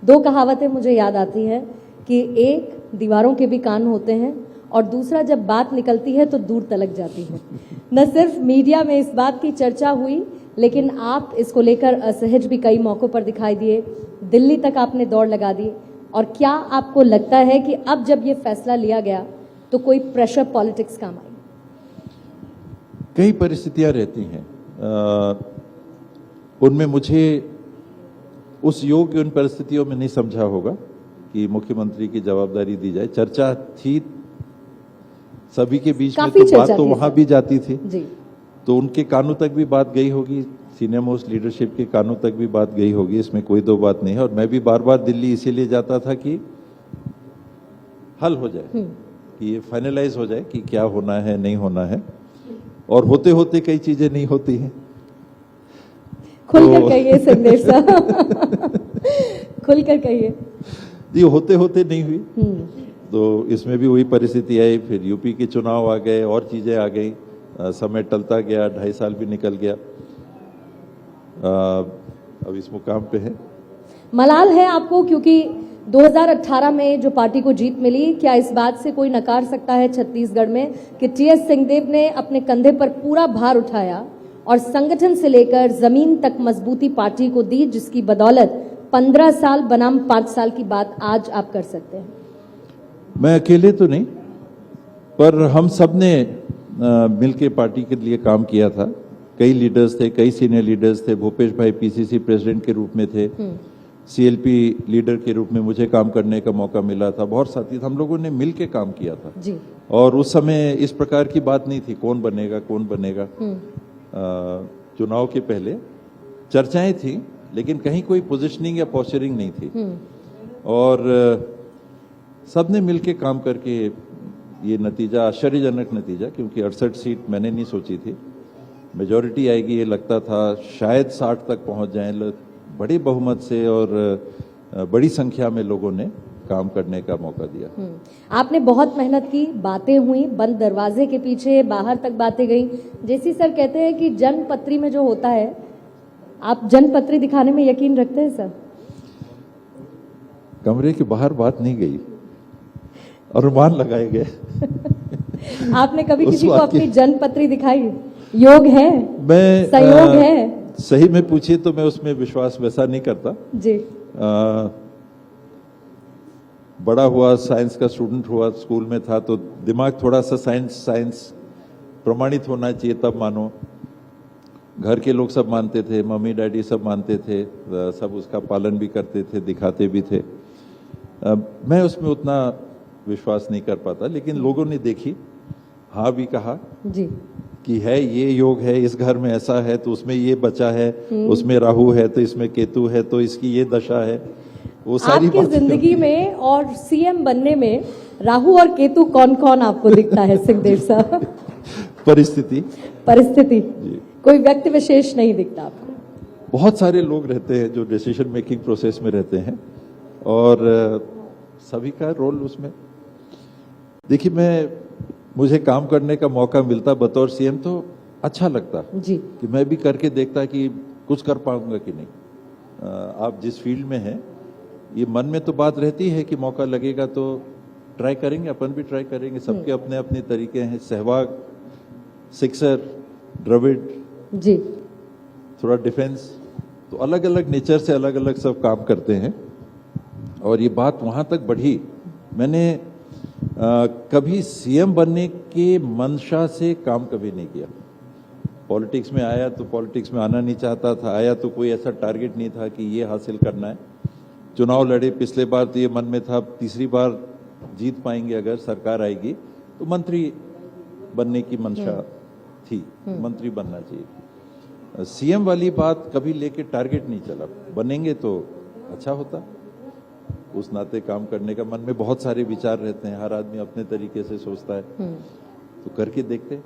दो कहावतें मुझे याद आती हैं कि एक, दीवारों के भी कान होते हैं, और दूसरा, जब बात निकलती है तो दूर तलक जाती है। न सिर्फ मीडिया में इस बात की चर्चा हुई, लेकिन आप इसको लेकर असहज भी कई मौकों पर दिखाई दिए, दिल्ली तक आपने दौड़ लगा दी। और क्या आपको लगता है कि अब जब ये फैसला लिया गया तो कोई प्रेशर पॉलिटिक्स काम आई? कई परिस्थितियां रहती हैं, उनमें मुझे उस योग्य उन परिस्थितियों में नहीं समझा होगा कि मुख्यमंत्री की जवाबदारी दी जाए। चर्चा थी सभी के बीच में, तो बात तो वहां भी जाती थी जी। तो उनके कानों तक भी बात गई होगी, सीनियर मोस्ट लीडरशिप के कानों तक भी बात गई होगी, इसमें कोई दो बात नहीं है। और मैं भी बार बार दिल्ली इसीलिए जाता था कि हल हो जाए, कि ये फाइनलाइज हो जाए कि क्या होना है नहीं होना है। और होते होते कई चीजें नहीं होती हैं। खुलकर कहिए संदेश साहब, खुलकर कहिए। ये होते होते नहीं हुई, तो इसमें भी वही परिस्थिति आई। फिर यूपी के चुनाव आ गए और चीजें आ गई, समय टलता गया, 2.5 साल भी निकल गया, अब इस मुकाम पे है। मलाल है आपको, क्योंकि 2018 में जो पार्टी को जीत मिली, क्या इस बात से कोई नकार सकता है छत्तीसगढ़ में कि टीएस सिंहदेव ने अपने कंधे पर पूरा भार उठाया और संगठन से लेकर जमीन तक मजबूती पार्टी को दी, जिसकी बदौलत 15 साल बनाम 5 साल की बात आज आप कर सकते हैं? मैं अकेले तो नहीं, पर हम सब ने मिलके पार्टी के लिए काम किया था। कई लीडर्स थे, कई सीनियर लीडर्स थे। भूपेश भाई पीसीसी प्रेसिडेंट के रूप में थे, सीएलपी लीडर के रूप में मुझे काम करने का मौका मिला था। बहुत साथी, हम लोगों ने मिल के काम किया था जी। और उस समय इस प्रकार की बात नहीं थी कौन बनेगा कौन बनेगा। चुनाव के पहले चर्चाएं थी, लेकिन कहीं कोई पोजीशनिंग या पोस्चरिंग नहीं थी। और सबने मिलके काम करके ये नतीजा, आश्चर्यजनक नतीजा, क्योंकि 68 सीट मैंने नहीं सोची थी मेजॉरिटी आएगी। ये लगता था शायद 60 तक पहुंच जाए, बड़ी बहुमत से और बड़ी संख्या में लोगों ने काम करने का मौका दिया। आपने बहुत मेहनत की, बातें हुई बंद दरवाजे के पीछे, बाहर तक बातें गई। जेसी सर कहते हैं कि जनपत्री में जो होता है, आप जनपत्री दिखाने में यकीन रखते हैं सर? कमरे के बाहर बात नहीं गई, अनुमान लगाए गए। आपने कभी किसी को अपनी जनपत्री दिखाई? योग है, मैं सहयोग है? सही में पूछिए तो मैं उसमें विश्वास वैसा नहीं करता जी। बड़ा हुआ, साइंस का स्टूडेंट हुआ, स्कूल में था तो दिमाग थोड़ा सा साइंस प्रमाणित होना चाहिए तब मानो। घर के लोग सब मानते थे, मम्मी डैडी सब मानते थे, सब उसका पालन भी करते थे, दिखाते भी थे। मैं उसमें उतना विश्वास नहीं कर पाता, लेकिन लोगों ने देखी, हाँ भी कहा जी कि है ये योग है, इस घर में ऐसा है तो उसमें ये बचा है, उसमें राहु है तो इसमें केतु है तो इसकी ये दशा है। वो सारी आपकी जिंदगी में और सीएम बनने में राहु और केतु कौन कौन आपको दिखता है सिंहदेव साहब? परिस्थिति कोई व्यक्ति विशेष नहीं दिखता आपको? बहुत सारे लोग रहते हैं जो डिसीजन मेकिंग प्रोसेस में रहते हैं और सभी का रोल उसमें। देखिए, मुझे काम करने का मौका मिलता बतौर सीएम तो अच्छा लगता जी, कि मैं भी करके देखता कि कुछ कर पाऊंगा कि नहीं। आप जिस फील्ड में हैं, ये मन में तो बात रहती है कि मौका लगेगा तो ट्राई करेंगे, अपन भी ट्राई करेंगे। सबके अपने अपने तरीके हैं। सहवाग, सिक्सर, द्रविड़ जी, थोड़ा डिफेंस, तो अलग अलग नेचर से अलग अलग सब काम करते हैं और ये बात वहां तक बढ़ी। मैंने कभी सीएम बनने के मंशा से काम कभी नहीं किया। पॉलिटिक्स में आया तो पॉलिटिक्स में आना नहीं चाहता था, आया तो कोई ऐसा टारगेट नहीं था कि ये हासिल करना है। चुनाव लड़े पिछले बार तो ये मन में था तीसरी बार जीत पाएंगे अगर सरकार आएगी तो मंत्री बनने की मंशा थी, मंत्री बनना चाहिए। सीएम वाली बात कभी लेके टारगेट नहीं चला, बनेंगे तो अच्छा होता। उस नाते काम करने का मन में बहुत सारे विचार रहते हैं, हर आदमी अपने तरीके से सोचता है, तो करके देखते हैं।